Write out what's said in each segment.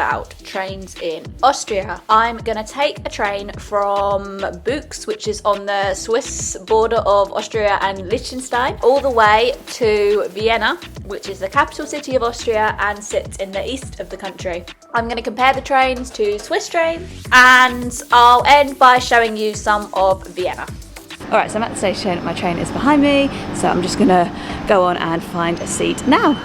about trains in Austria. I'm gonna take a train from Buchs, which is on the Swiss border of Austria and Liechtenstein, all the way to Vienna, which is the capital city of Austria and sits in the east of the country. I'm gonna compare the trains to Swiss trains, and I'll end by showing you some of Vienna. Alright, so I'm at the station, my train is behind me, so I'm just gonna go on and find a seat now.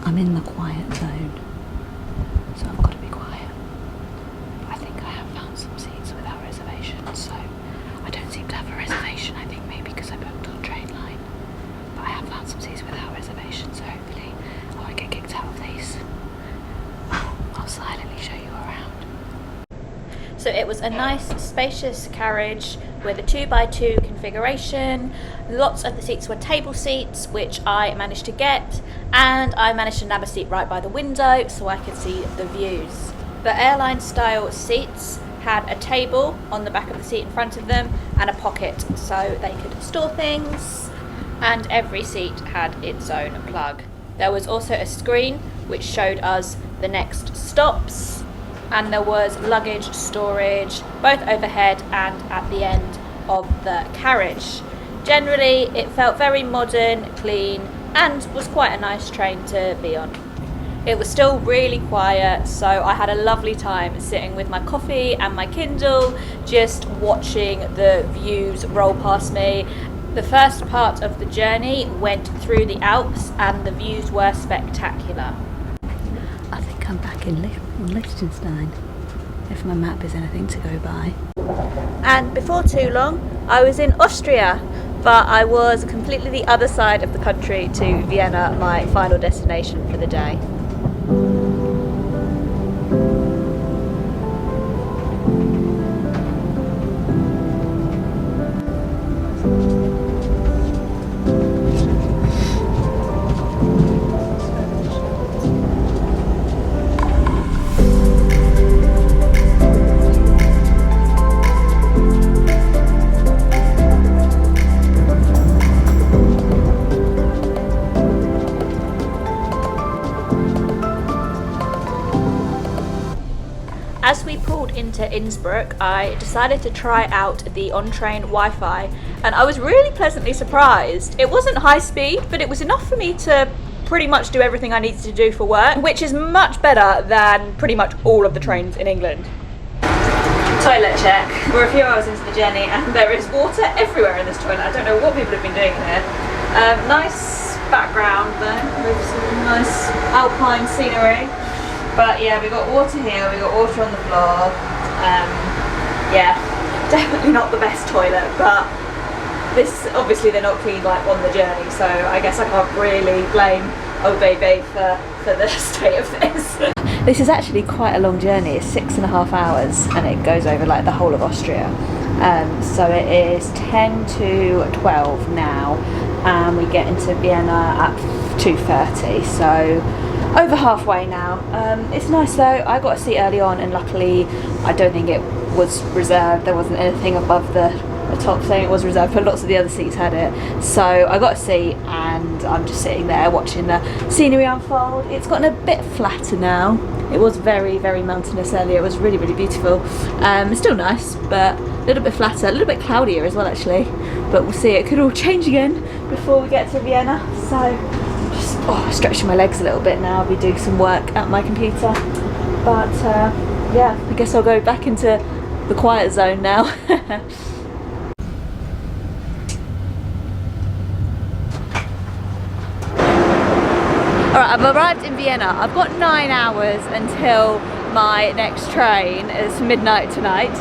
I'm in the quiet zone, so I've got to be quiet. But I think I have found some seats without reservations, so I don't seem to have a reservation. I think maybe because I booked on Trainline. But I have found some seats without reservations, so hopefully I won't get kicked out of these. I'll silently show you around. So it was a nice spacious carriage with a 2x2 configuration. Lots of the seats were table seats, which I managed to get, and I managed to nab a seat right by the window so I could see the views. The airline style seats had a table on the back of the seat in front of them and a pocket so they could store things, and every seat had its own plug. There was also a screen which showed us the next stops, and there was luggage storage both overhead and at the end of the carriage. Generally it felt very modern, clean, and was quite a nice train to be on. It was still really quiet, so I had a lovely time sitting with my coffee and my Kindle, just watching the views roll past me. The first part of the journey went through the Alps and the views were spectacular. I think I'm back in Liechtenstein, if my map is anything to go by. And before too long, I was in Austria, but I was completely the other side of the country to Vienna, my final destination for the day. As we pulled into Innsbruck, I decided to try out the on-train Wi-Fi, and I was really pleasantly surprised. It wasn't high speed, but it was enough for me to pretty much do everything I needed to do for work, which is much better than pretty much all of the trains in England. Toilet check. We're a few hours into the journey and there is water everywhere in this toilet. I don't know what people have been doing here. Nice background though, with some nice alpine scenery. But yeah, we got water here, we got water on the floor. Yeah, definitely not the best toilet, but this, obviously they're not clean like on the journey, so I guess I can't really blame Old Baby for the state of this. This is actually quite a long journey. It's 6.5 hours and it goes over like the whole of Austria. So it is 10 to 12 now, and we get into Vienna at 2:30, so over halfway now. It's nice though. I got a seat early on and luckily I don't think it was reserved. There wasn't anything above the top saying it was reserved, but lots of the other seats had it. So I got a seat and I'm just sitting there watching the scenery unfold. It's gotten a bit flatter now. It was very, very mountainous earlier. It was really, really beautiful. It's still nice, but a little bit flatter, a little bit cloudier as well actually. But we'll see, it could all change again before we get to Vienna. So just stretching my legs a little bit now. I'll be doing some work at my computer. But yeah, I guess I'll go back into the quiet zone now. Alright, I've arrived in Vienna. I've got 9 hours until my next train. It's midnight tonight.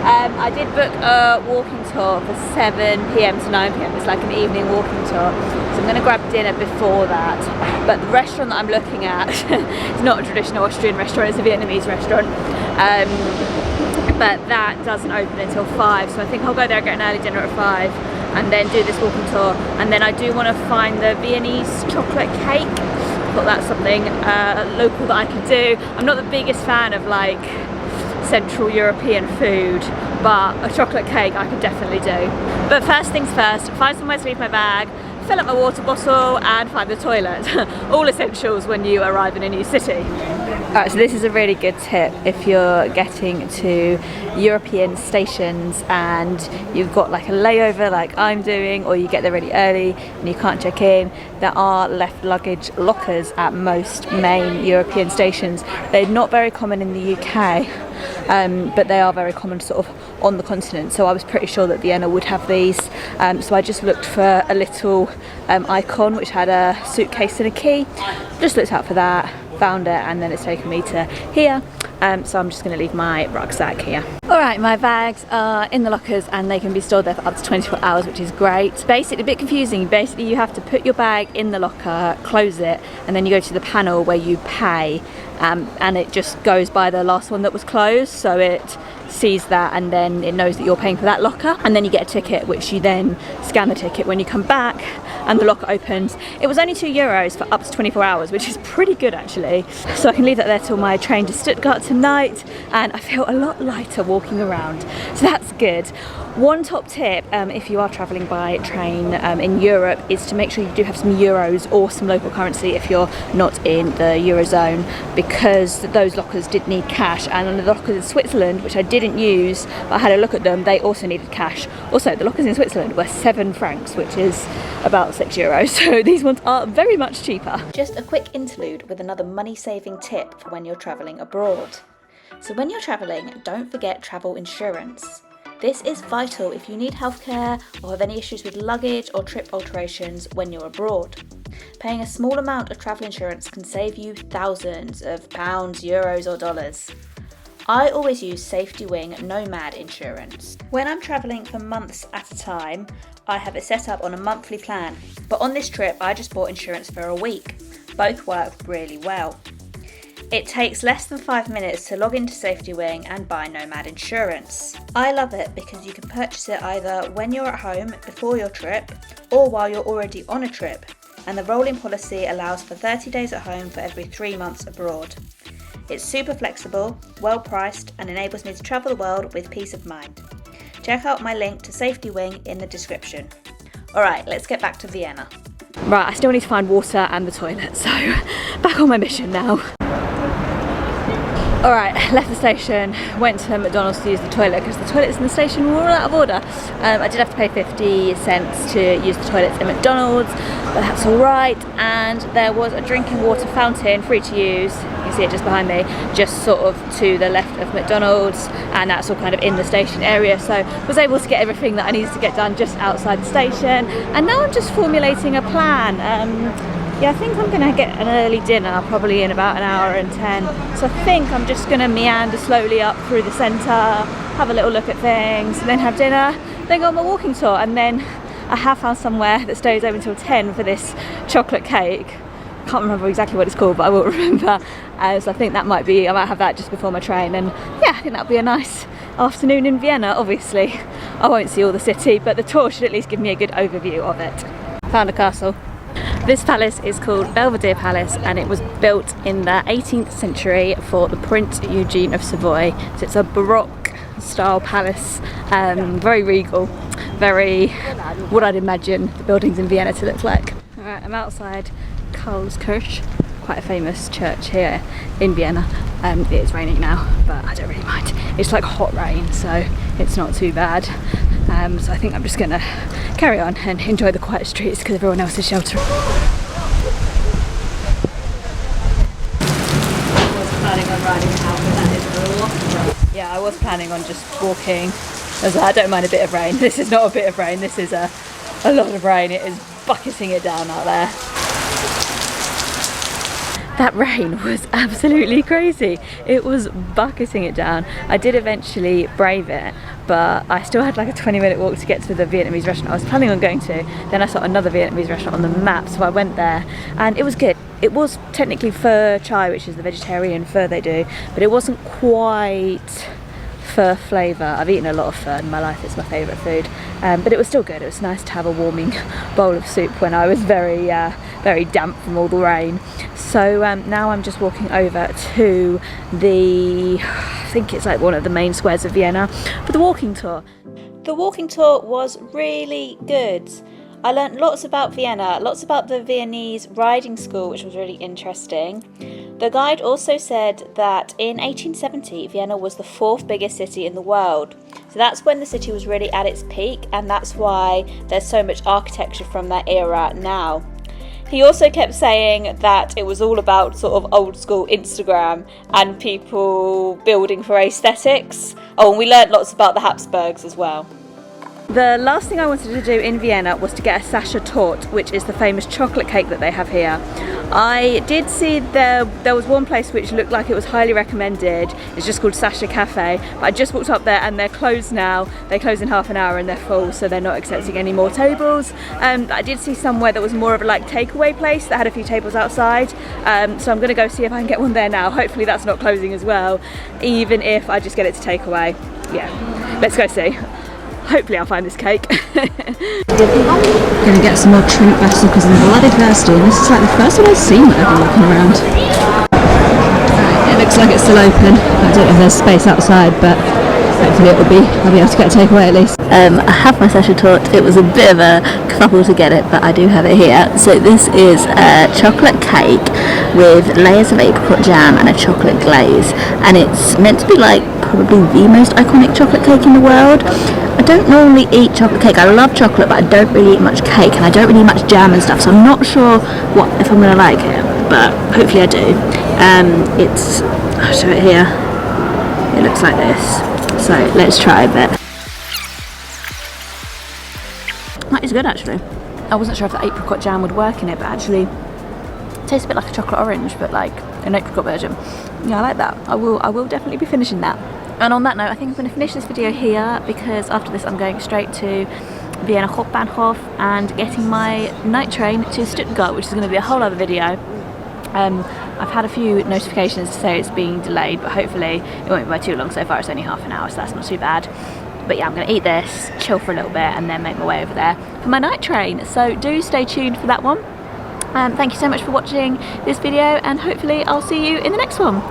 I did book a walking tour for 7 PM to 9 PM. It's like an evening walking tour. So I'm going to grab dinner before that. But the restaurant that I'm looking at is not a traditional Austrian restaurant, it's a Vietnamese restaurant. But that doesn't open until 5. So I think I'll go there, get an early dinner at 5 and then do this walking tour. And then I do want to find the Viennese chocolate cake. thought that's something local that I could do. I'm not the biggest fan of like Central European food, but a chocolate cake I could definitely do. But first things first, find somewhere to leave my bag, fill up my water bottle and find the toilet. All essentials when you arrive in a new city. Alright, so this is a really good tip if you're getting to European stations and you've got like a layover like I'm doing, or you get there really early and you can't check in. There are left luggage lockers at most main European stations. They're not very common in the UK, but they are very common sort of on the continent, so I was pretty sure that Vienna would have these. So I just looked for a little icon which had a suitcase and a key, just looked out for that, found it, and then it's taken me to here. So I'm just going to leave my rucksack here. Alright, my bags are in the lockers and they can be stored there for up to 24 hours, which is great. Basically a bit confusing. Basically you have to put your bag in the locker, close it, and then you go to the panel where you pay, and it just goes by the last one that was closed, so it sees that and then it knows that you're paying for that locker, and then you get a ticket which you then scan the ticket when you come back and the locker opens. It was only €2 for up to 24 hours, which is pretty good actually. So I can leave that there till my train to Stuttgart tonight, and I feel a lot lighter walking around, so that's good. One top tip if you are travelling by train in Europe is to make sure you do have some euros or some local currency if you're not in the Eurozone, because those lockers did need cash, and on the lockers in Switzerland, which I didn't use but I had a look at them, they also needed cash. Also the lockers in Switzerland were 7 francs, which is about €6, so these ones are very much cheaper. Just a quick interlude with another money saving tip for when you're travelling abroad. So when you're travelling, don't forget travel insurance. This is vital if you need healthcare or have any issues with luggage or trip alterations when you're abroad. Paying a small amount of travel insurance can save you thousands of pounds, euros or dollars. I always use Safety Wing Nomad insurance. When I'm travelling for months at a time, I have it set up on a monthly plan, but on this trip I just bought insurance for a week. Both work really well. It takes less than 5 minutes to log into Safety Wing and buy Nomad insurance. I love it because you can purchase it either when you're at home before your trip or while you're already on a trip, and the rolling policy allows for 30 days at home for every 3 months abroad. It's super flexible, well priced, and enables me to travel the world with peace of mind. Check out my link to Safety Wing in the description. Alright, let's get back to Vienna. Right, I still need to find water and the toilet, so back on my mission now. Alright, left the station, went to McDonald's to use the toilet because the toilets in the station were all out of order. I did have to pay 50 cents to use the toilets in McDonald's, but that's alright. And there was a drinking water fountain, free to use, you can see it just behind me, just sort of to the left of McDonald's, and that's all kind of in the station area, so I was able to get everything that I needed to get done just outside the station. And now I'm just formulating a plan. Yeah, I think I'm going to get an early dinner, probably in about 1 hour and 10. So I think I'm just going to meander slowly up through the centre, have a little look at things, and then have dinner, then go on my walking tour. And then I have found somewhere that stays open until 10 for this chocolate cake. I can't remember exactly what it's called, but I will remember. So I think that might be, I might have that just before my train. And yeah, I think that'll be a nice afternoon in Vienna. Obviously, I won't see all the city, but the tour should at least give me a good overview of it. Found a castle. This palace is called Belvedere Palace, and it was built in the 18th century for the Prince Eugene of Savoy. So it's a Baroque style palace, very regal, very what I'd imagine the buildings in Vienna to look like. Alright, I'm outside Feldkirch, quite a famous church here in Vienna. It is raining now, but I don't really mind. It's like hot rain, so it's not too bad. So I think I'm just going to carry on and enjoy the quiet streets because everyone else is sheltering. I was planning on riding out, but that is a lot of rain. Yeah, I was planning on just walking. I don't mind a bit of rain. This is not a bit of rain, this is a lot of rain. It is bucketing it down out there. That rain was absolutely crazy. It was bucketing it down. I did eventually brave it, but I still had like a 20-minute walk to get to the Vietnamese restaurant I was planning on going to. Then I saw another Vietnamese restaurant on the map, so I went there and it was good. It was technically pho chai, which is the vegetarian pho they do, but it wasn't quite fir flavour. I've eaten a lot of fir in my life, it's my favourite food, but it was still good. It was nice to have a warming bowl of soup when I was very damp from all the rain. So now I'm just walking over to the, I think it's like one of the main squares of Vienna, for the walking tour. The walking tour was really good. I learnt lots about Vienna, lots about the Viennese riding school, which was really interesting. The guide also said that in 1870, Vienna was the 4th biggest city in the world. So that's when the city was really at its peak, and that's why there's so much architecture from that era now. He also kept saying that it was all about sort of old school Instagram and people building for aesthetics. Oh, and we learnt lots about the Habsburgs as well. The last thing I wanted to do in Vienna was to get a Sachertorte, which is the famous chocolate cake that they have here. I did see there was one place which looked like it was highly recommended. It's just called Sacher Cafe, but I just walked up there and they're closed now. They close in half an hour and they're full, so they're not accepting any more tables. I did see somewhere that was more of a like takeaway place that had a few tables outside, so I'm going to go see if I can get one there now. Hopefully that's not closing as well, even if I just get it to take away. Yeah, let's go see. Hopefully I'll find this cake. Gonna get some more treat vessel because I'm bloody thirsty, and this is like the first one I've seen that I've been looking around. It looks like it's still open. I don't know if there's space outside, but hopefully I'll be able to get a takeaway at least. I have my Sachertorte. It was a bit of a kerfuffle to get it, but I do have it here. So this is a chocolate cake with layers of apricot jam and a chocolate glaze, and it's meant to be like probably the most iconic chocolate cake in the world. I don't normally eat chocolate cake. I love chocolate, but I don't really eat much cake, and I don't really eat much jam and stuff, so I'm not sure if I'm going to like it, but hopefully I do. I'll show it here. It looks like this. So let's try a bit. That is good actually. I wasn't sure if the apricot jam would work in it, but actually it tastes a bit like a chocolate orange, but like an apricot version. Yeah, I like that. I will definitely be finishing that. And on that note, I think I'm going to finish this video here, because after this I'm going straight to Vienna Hauptbahnhof and getting my night train to Stuttgart, which is going to be a whole other video. I've had a few notifications to say it's being delayed, but hopefully it won't be by too long. So far it's only half an hour, so that's not too bad. But yeah, I'm going to eat this, chill for a little bit, and then make my way over there for my night train. So do stay tuned for that one. Thank you so much for watching this video, and hopefully I'll see you in the next one.